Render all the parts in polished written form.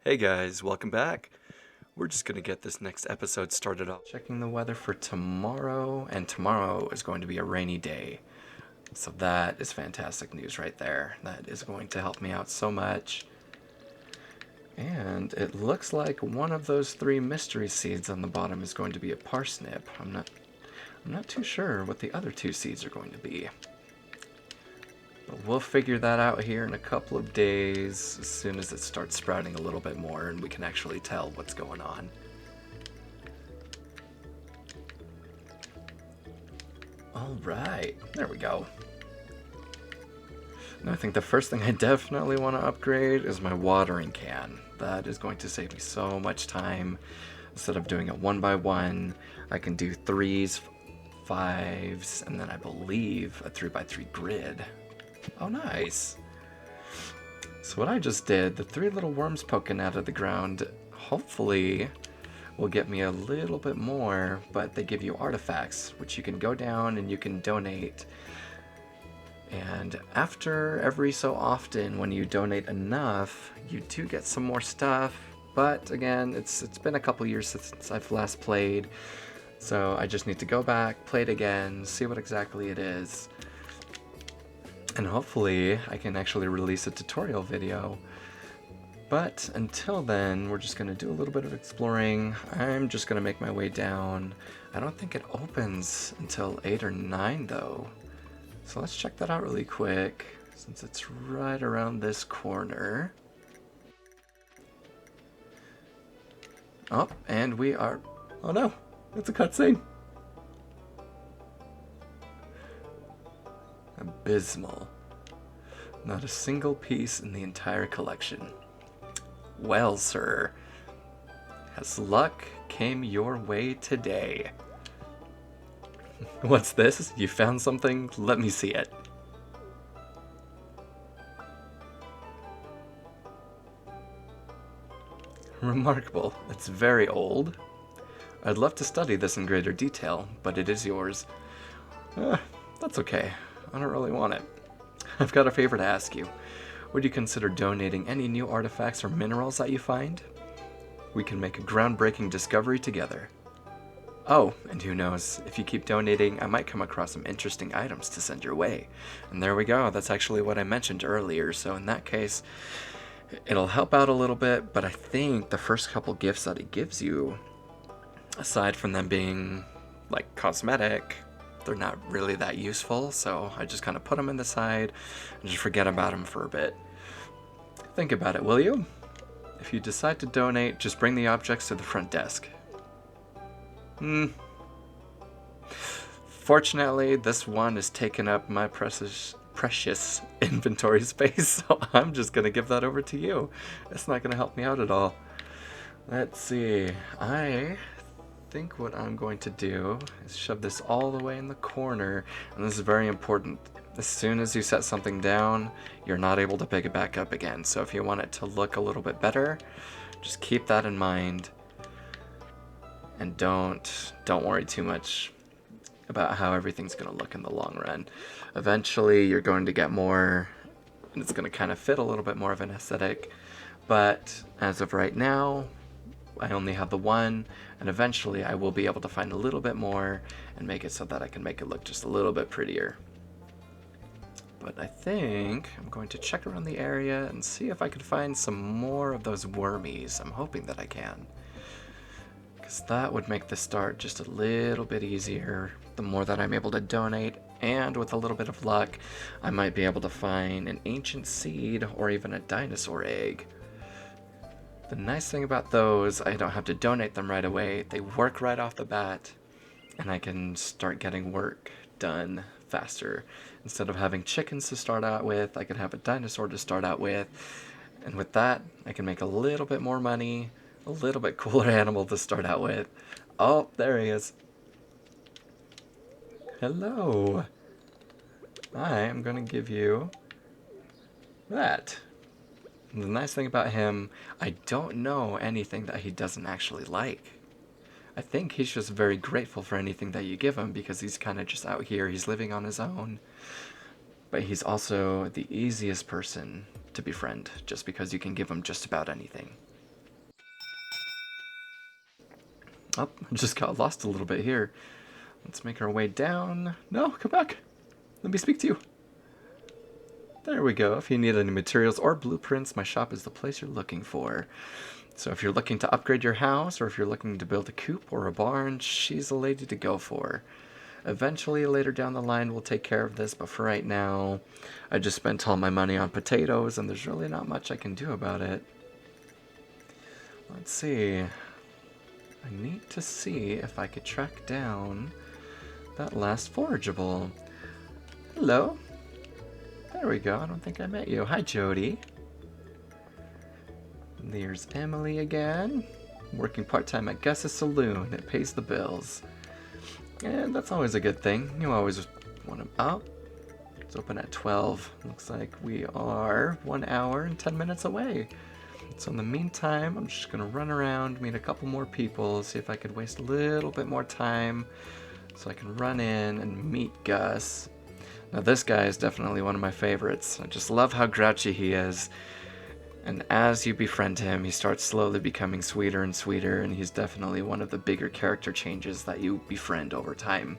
Hey guys, welcome back. We're just going to get this next episode started off. Checking the weather for tomorrow, and tomorrow is going to be a rainy day. So that is fantastic news right there. That is going to help me out so much. And it looks like one of those 3 mystery seeds on the bottom is going to be a parsnip. I'm not too sure what the other 2 seeds are going to be. But we'll figure that out here in a couple of days, as soon as it starts sprouting a little bit more and we can actually tell what's going on. Alright, there we go. And I think the first thing I definitely want to upgrade is my watering can. That is going to save me so much time. Instead of doing it 1 by 1, I can do 3s, 5s, and then I believe a 3 by 3 grid. Oh, nice. So what I just did, the 3 little worms poking out of the ground, hopefully will get me a little bit more, but they give you artifacts, which you can go down and you can donate. And after every so often, when you donate enough, you do get some more stuff. But again, it's been a couple years since I've last played, so I just need to go back, play it again, see what exactly it is. And hopefully I can actually release a tutorial video. But until then, we're just going to do a little bit of exploring. I'm just going to make my way down. I don't think it opens until 8 or 9 though. So let's check that out really quick, since it's right around this corner. Oh, and we are... Oh no, it's a cutscene. Abysmal. Not a single piece in the entire collection. Well, sir, has luck came your way today? What's this? You found something? Let me see it. Remarkable. It's very old. I'd love to study this in greater detail, but it is yours. That's okay. I don't really want it. I've got a favor to ask you. Would you consider donating any new artifacts or minerals that you find? We can make a groundbreaking discovery together. Oh, and who knows, if you keep donating, I might come across some interesting items to send your way. And there we go, that's actually what I mentioned earlier, so in that case, it'll help out a little bit, but I think the first couple gifts that it gives you, aside from them being, like, cosmetic, they're not really that useful, so I just kind of put them in the side and just forget about them for a bit. Think about it, will you? If you decide to donate, just bring the objects to the front desk. Fortunately, this one is taking up my precious inventory space, so I'm just going to give that over to you. It's not going to help me out at all. Let's see. I think what I'm going to do is shove this all the way in the corner, and this is very important. As soon as you set something down, you're not able to pick it back up again, so if you want it to look a little bit better, just keep that in mind, and don't worry too much about how everything's going to look in the long run. Eventually you're going to get more, and it's going to kind of fit a little bit more of an aesthetic, but as of right now, I only have the one, and eventually I will be able to find a little bit more and make it so that I can make it look just a little bit prettier. But I think I'm going to check around the area and see if I can find some more of those wormies. I'm hoping that I can, because that would make the start just a little bit easier the more that I'm able to donate, and with a little bit of luck I might be able to find an ancient seed or even a dinosaur egg. The nice thing about those, I don't have to donate them right away. They work right off the bat, and I can start getting work done faster. Instead of having chickens to start out with, I can have a dinosaur to start out with, and with that, I can make a little bit more money, a little bit cooler animal to start out with. Oh, there he is. Hello. I am going to give you that. The nice thing about him, I don't know anything that he doesn't actually like. I think he's just very grateful for anything that you give him because he's kind of just out here. He's living on his own. But he's also the easiest person to befriend just because you can give him just about anything. Oh, I just got lost a little bit here. Let's make our way down. No, come back. Let me speak to you. There we go. If you need any materials or blueprints, my shop is the place you're looking for. So if you're looking to upgrade your house, or if you're looking to build a coop or a barn, she's the lady to go for. Eventually, later down the line, we'll take care of this, but for right now, I just spent all my money on potatoes, and there's really not much I can do about it. Let's see. I need to see if I could track down that last forageable. Hello. There we go. I don't think I met you. Hi, Jody. There's Emily again. Working part-time at Gus's Saloon. It pays the bills. And that's always a good thing. You always want to... Oh, it's open at 12. Looks like we are 1 hour and 10 minutes away. So in the meantime, I'm just going to run around, meet a couple more people, see if I could waste a little bit more time so I can run in and meet Gus. Now this guy is definitely one of my favorites. I just love how grouchy he is. And as you befriend him, he starts slowly becoming sweeter and sweeter, and he's definitely one of the bigger character changes that you befriend over time.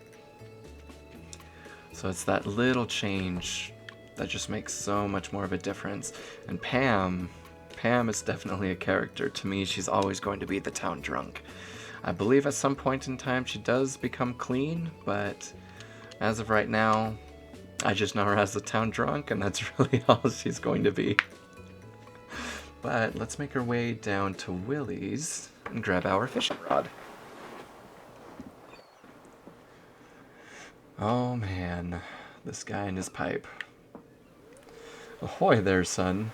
So it's that little change that just makes so much more of a difference. And Pam is definitely a character. To me, she's always going to be the town drunk. I believe at some point in time she does become clean, but as of right now, I just know her as the town drunk, and that's really all she's going to be. But let's make our way down to Willie's and grab our fishing rod. Oh man, this guy and his pipe. Ahoy there, son.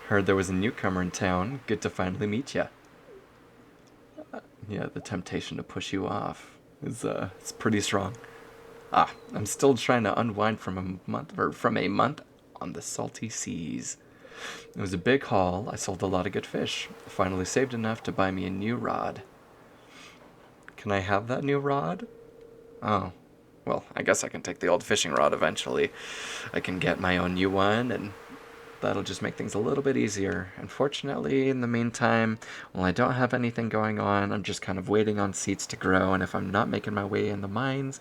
Heard there was a newcomer in town. Good to finally meet ya. Yeah, the temptation to push you off is it's pretty strong. I'm still trying to unwind from a month on the salty seas. It was a big haul. I sold a lot of good fish. I finally saved enough to buy me a new rod. Can I have that new rod? Oh, well, I guess I can take the old fishing rod eventually. I can get my own new one, and that'll just make things a little bit easier. Unfortunately, in the meantime, while I don't have anything going on, I'm just kind of waiting on seeds to grow, and if I'm not making my way in the mines,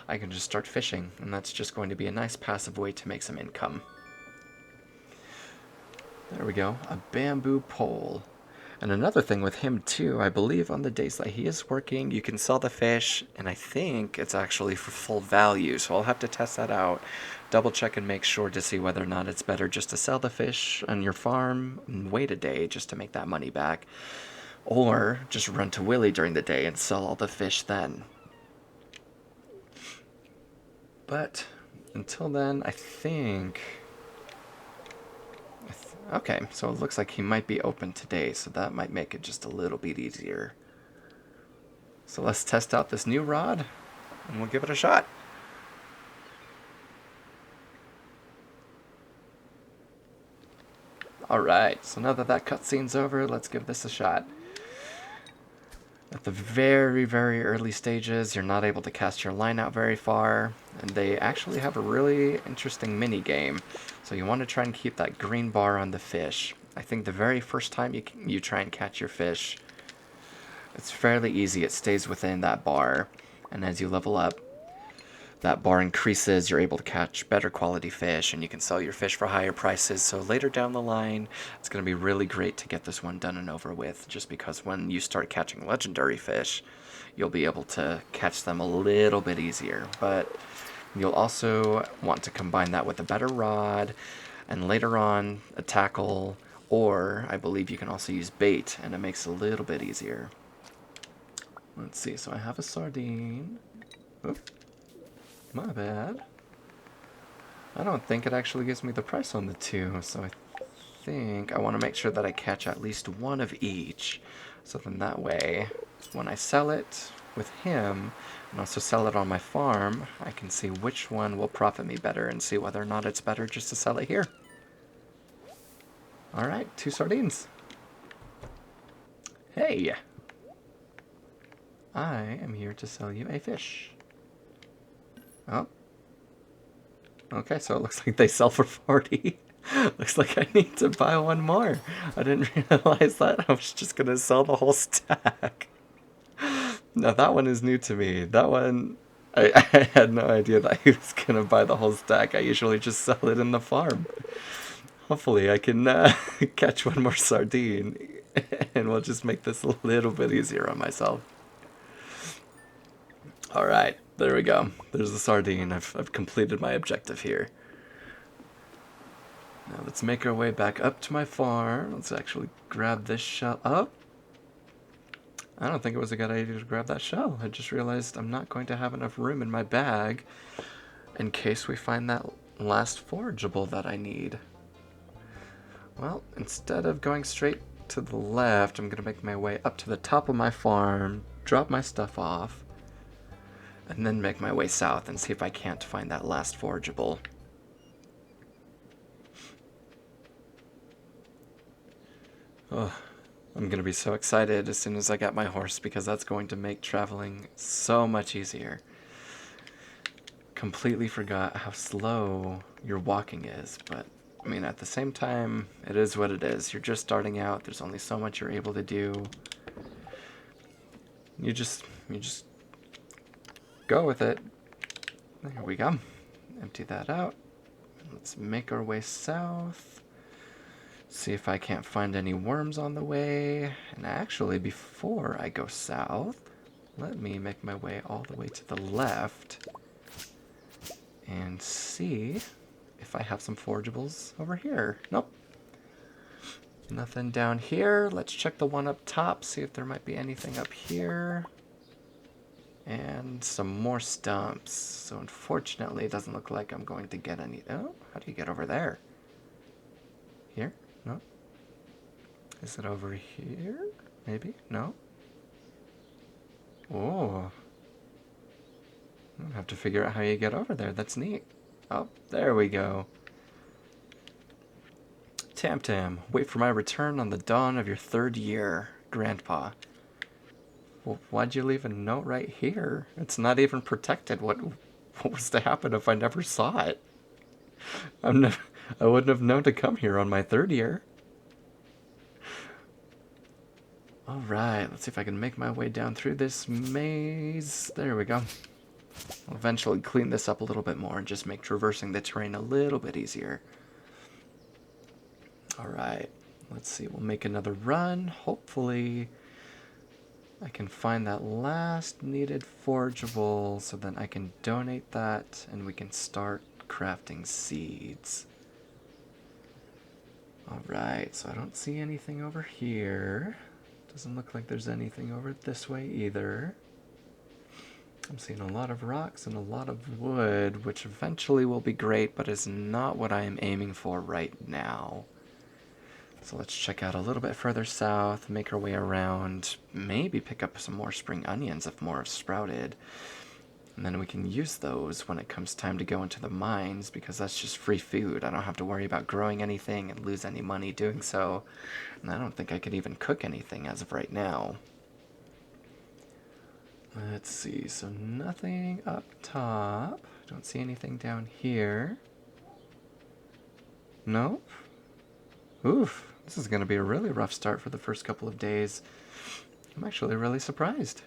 I can just start fishing, and that's just going to be a nice passive way to make some income. There we go, a bamboo pole. And another thing with him too, I believe on the days that he is working, you can sell the fish, and I think it's actually for full value, so I'll have to test that out. Double check and make sure to see whether or not it's better just to sell the fish on your farm and wait a day just to make that money back, or just run to Willie during the day and sell all the fish then. But until then, I think... Okay, so it looks like he might be open today, so that might make it just a little bit easier. So let's test out this new rod, and we'll give it a shot. Alright, so now that that cutscene's over, let's give this a shot. At the very, very early stages, you're not able to cast your line out very far, and they actually have a really interesting mini game. So you want to try and keep that green bar on the fish. I think the very first time you try and catch your fish, it's fairly easy. It stays within that bar, and as you level up, that bar increases. You're able to catch better quality fish, and you can sell your fish for higher prices. So later down the line, it's going to be really great to get this one done and over with, just because when you start catching legendary fish, you'll be able to catch them a little bit easier. But you'll also want to combine that with a better rod, and later on, a tackle, or I believe you can also use bait, and it makes it a little bit easier. Let's see, so I have a sardine. Oop. My bad. I don't think it actually gives me the price on the two, so I think I want to make sure that I catch at least one of each. So then that way, when I sell it with him, and also sell it on my farm, I can see which one will profit me better and see whether or not it's better just to sell it here. Alright, 2 sardines. Hey! I am here to sell you a fish. Oh. Okay, so it looks like they sell for 40. Looks like I need to buy one more. I didn't realize that. I was just gonna sell the whole stack. Now that one is new to me. That one, I had no idea that I was gonna buy the whole stack. I usually just sell it in the farm. Hopefully I can catch one more sardine and we'll just make this a little bit easier on myself. Alright, there we go. There's the sardine. I've completed my objective here. Now let's make our way back up to my farm. Let's actually grab this shell. Oh! I don't think it was a good idea to grab that shell. I just realized I'm not going to have enough room in my bag in case we find that last forageable that I need. Well, instead of going straight to the left, I'm going to make my way up to the top of my farm, drop my stuff off, and then make my way south and see if I can't find that last forageable. Oh, I'm going to be so excited as soon as I get my horse because that's going to make traveling so much easier. Completely forgot how slow your walking is, but I mean, at the same time, it is what it is. You're just starting out. There's only so much you're able to do. You just go with it. There we go. Empty that out. Let's make our way south. See if I can't find any worms on the way. And actually, before I go south, let me make my way all the way to the left and see if I have some forageables over here. Nope. Nothing down here. Let's check the one up top, see if there might be anything up here. And some more stumps. So unfortunately, it doesn't look like I'm going to get any. Oh, how do you get over there? Here? No. Is it over here? Maybe? No? Oh. I'll have to figure out how you get over there. That's neat. Oh, there we go. Tam Tam, wait for my return on the dawn of your 3rd year, Grandpa. Well, why'd you leave a note right here? It's not even protected. What was to happen if I never saw it? I wouldn't have known to come here on my 3rd year. Alright, let's see if I can make my way down through this maze. There we go. I'll eventually clean this up a little bit more and just make traversing the terrain a little bit easier. Alright, let's see. We'll make another run. Hopefully I can find that last needed forageable so then I can donate that and we can start crafting seeds. Alright, so I don't see anything over here. Doesn't look like there's anything over this way either. I'm seeing a lot of rocks and a lot of wood, which eventually will be great, but is not what I am aiming for right now. So let's check out a little bit further south, make our way around, maybe pick up some more spring onions if more have sprouted. And then we can use those when it comes time to go into the mines, because that's just free food. I don't have to worry about growing anything and lose any money doing so. And I don't think I could even cook anything as of right now. Let's see, so nothing up top. Don't see anything down here. Nope. Oof. This is going to be a really rough start for the first couple of days. I'm actually really surprised.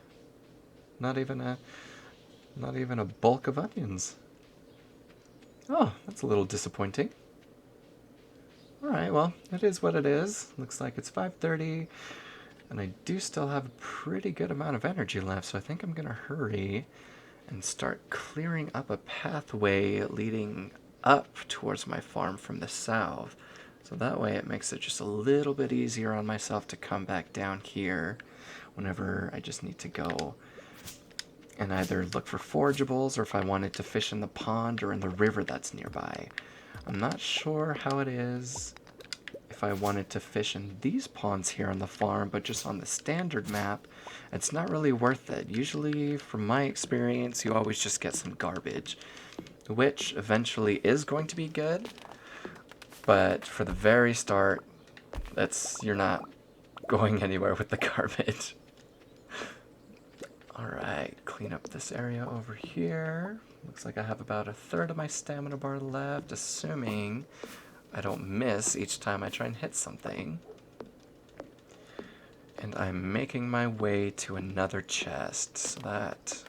Not even a bulk of onions. Oh, that's a little disappointing. Alright, well, it is what it is. Looks like it's 5:30, and I do still have a pretty good amount of energy left, so I think I'm going to hurry and start clearing up a pathway leading up towards my farm from the south. So that way it makes it just a little bit easier on myself to come back down here whenever I just need to go and either look for forageables or if I wanted to fish in the pond or in the river that's nearby. I'm not sure how it is if I wanted to fish in these ponds here on the farm, but just on the standard map, it's not really worth it. Usually, from my experience, you always just get some garbage, which eventually is going to be good. But for the very start, you're not going anywhere with the garbage. Alright, clean up this area over here. Looks like I have about 1/3 of my stamina bar left, assuming I don't miss each time I try and hit something. And I'm making my way to another chest so that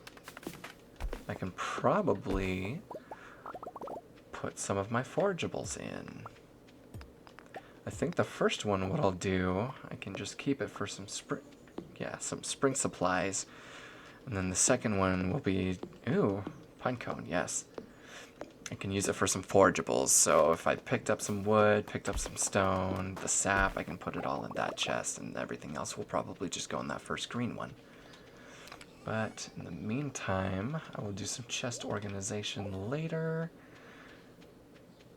I can probably put some of my forageables in. I think the first one, what I'll do, I can just keep it for some spring supplies. And then the second one will be, ooh, pine cone, yes. I can use it for some forageables. So if I picked up some wood, picked up some stone, the sap, I can put it all in that chest, and everything else will probably just go in that first green one. But in the meantime, I will do some chest organization later.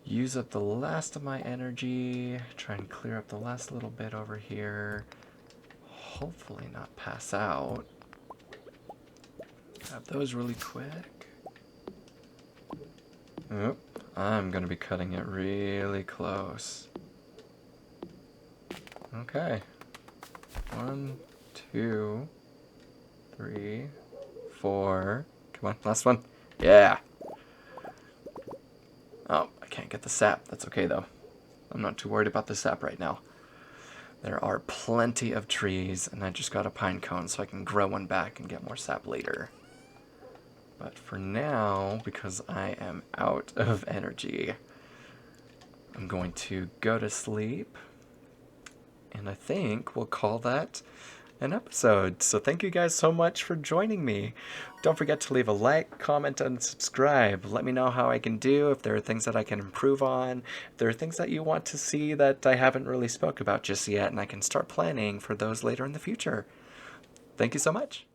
Use up the last of my energy. Try and clear up the last little bit over here. Hopefully not pass out. Grab those really quick. Oop, I'm going to be cutting it really close. Okay. 1, 2, 3, 4. Come on, last one. Yeah. Oh, I can't get the sap. That's okay, though. I'm not too worried about the sap right now. There are plenty of trees, and I just got a pine cone, so I can grow one back and get more sap later. But for now, because I am out of energy, I'm going to go to sleep. And I think we'll call that an episode. So thank you guys so much for joining me. Don't forget to leave a like, comment, and subscribe. Let me know how I can do, if there are things that I can improve on, if there are things that you want to see that I haven't really spoke about just yet, and I can start planning for those later in the future. Thank you so much.